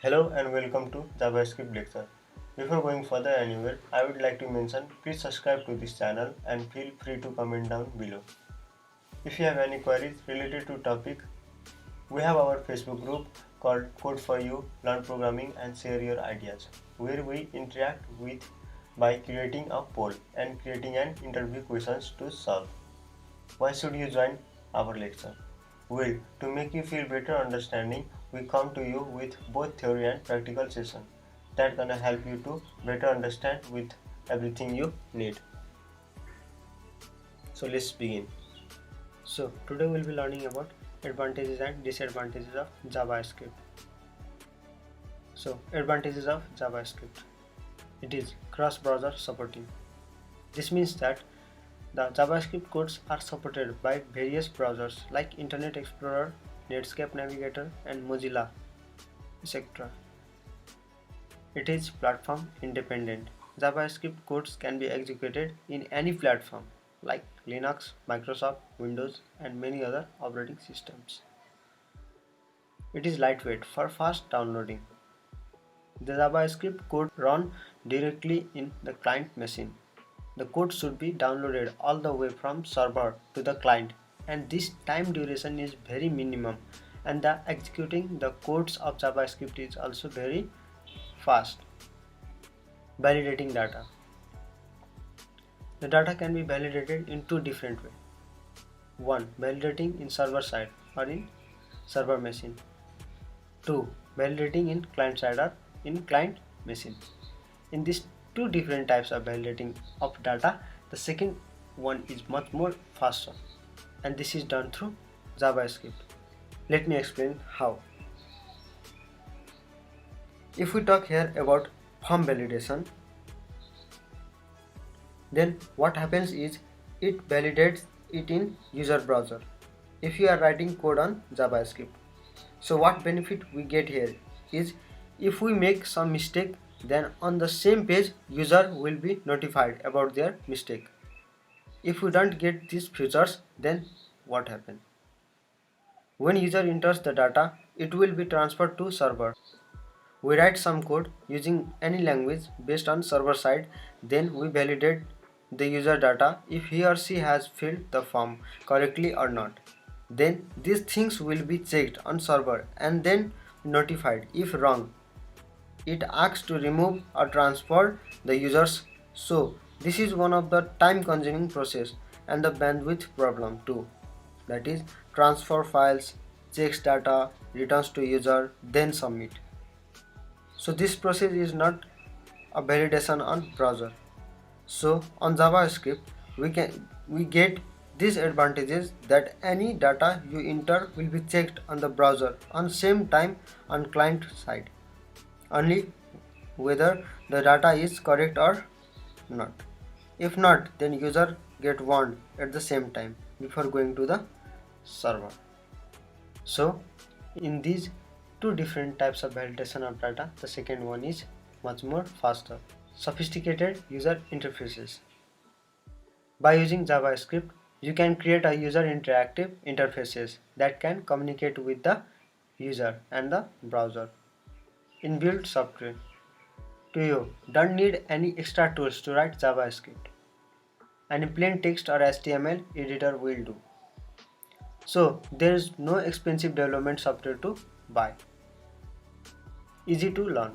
Hello and welcome to JavaScript lecture. Before going further anywhere, I would like to mention please subscribe to this channel and feel free to comment down below. If you have any queries related to topic, we have our Facebook group called Code for You, Learn Programming and Share Your Ideas, where we interact with by creating a poll and creating an interview questions to solve. Why should you join our lecture? Well, to make you feel better understanding, we come to you with both theory and practical session that gonna help you to better understand with everything you need. So let's begin. So today we'll be learning about advantages and disadvantages of JavaScript. So advantages of JavaScript. It is cross-browser supporting. This means that the JavaScript codes are supported by various browsers like Internet Explorer, Netscape Navigator, and Mozilla, etc. It is platform independent. JavaScript codes can be executed in any platform like Linux, Microsoft, Windows, and many other operating systems. It is lightweight for fast downloading. The JavaScript code runs directly in the client machine. The code should be downloaded all the way from server to the client, and this time duration is very minimum, and the executing the codes of JavaScript is also very fast. Validating data. The data can be validated in two different ways. One, validating in server side or in server machine. Two, validating in client side or in client machine. In these two different types of validating of data, the second one is much more faster, and this is done through JavaScript. Let me explain how. If we talk here about form validation, then what happens is it validates it in user browser if you are writing code on JavaScript. So what benefit we get here is if we make some mistake, then on the same page user will be notified about their mistake. If we don't get these features, then what happens? When user enters the data, it will be transferred to server. We write some code using any language based on server side, then we validate the user data if he or she has filled the form correctly or not. Then these things will be checked on server and then notified. If wrong, it asks to remove or transfer the users. So this is one of the time consuming process and the bandwidth problem too. That is transfer files, checks data, returns to user, then submit. So this process is not a validation on browser. So on JavaScript we get these advantages that any data you enter will be checked on the browser on same time on client side, only whether the data is correct or not. If not, then user get warned at the same time before going to the server. So in these two different types of validation of data, the second one is much more faster. Sophisticated user interfaces. By using JavaScript, you can create a user interactive interfaces that can communicate with the user and the browser. Inbuilt software. To you don't need any extra tools to write JavaScript. Any plain text or HTML editor will do. So there is no expensive development software to buy. Easy to learn.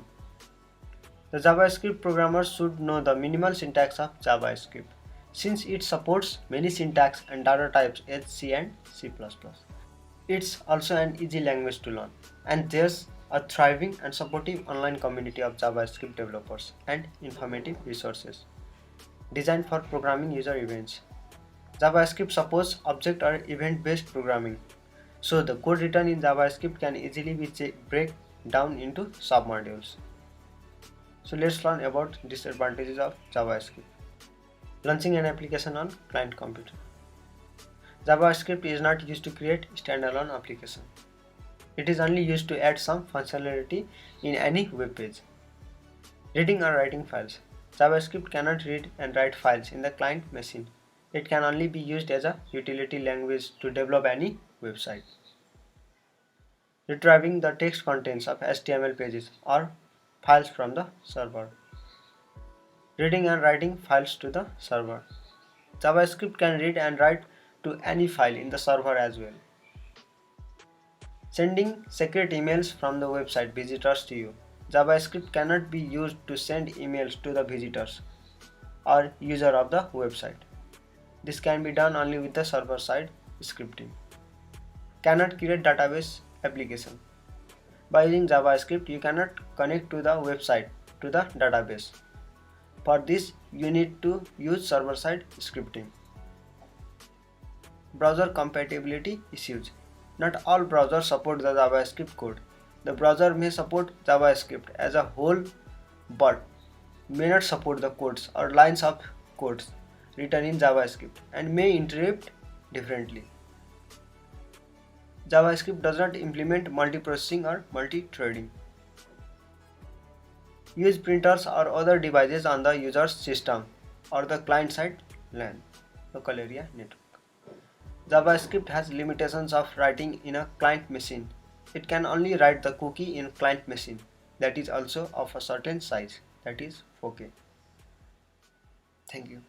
The JavaScript programmer should know the minimal syntax of JavaScript, since it supports many syntax and data types as C and C++. It's also an easy language to learn, and there's a thriving and supportive online community of JavaScript developers and informative resources designed for programming user events. JavaScript supports object or event-based programming, so the code written in JavaScript can easily be break down into submodules. So let's learn about disadvantages of JavaScript. Launching an application on client computer. JavaScript is not used to create standalone application. It is only used to add some functionality in any web page. Reading or writing files. JavaScript cannot read and write files in the client machine. It can only be used as a utility language to develop any website. retrieving the text contents of HTML pages or files from the server, reading and writing files to the server. JavaScript can read and write to any file in the server as well. Sending secret emails from the website visitors to you. JavaScript cannot be used to send emails to the visitors or user of the website. This can be done only with the server-side scripting. Cannot create database application. By using JavaScript, you cannot connect to the website to the database. For this, you need to use server-side scripting. Browser compatibility issues. Not all browsers support the JavaScript code. The browser may support JavaScript as a whole but may not support the codes or lines of codes written in JavaScript and may interpret differently. JavaScript does not implement multiprocessing or multi-threading. Use printers or other devices on the user's system or the client-side LAN, local area network. JavaScript has limitations of writing in a client machine. It can only write the cookie in client machine that is also of a certain size, that is 4K. Thank you.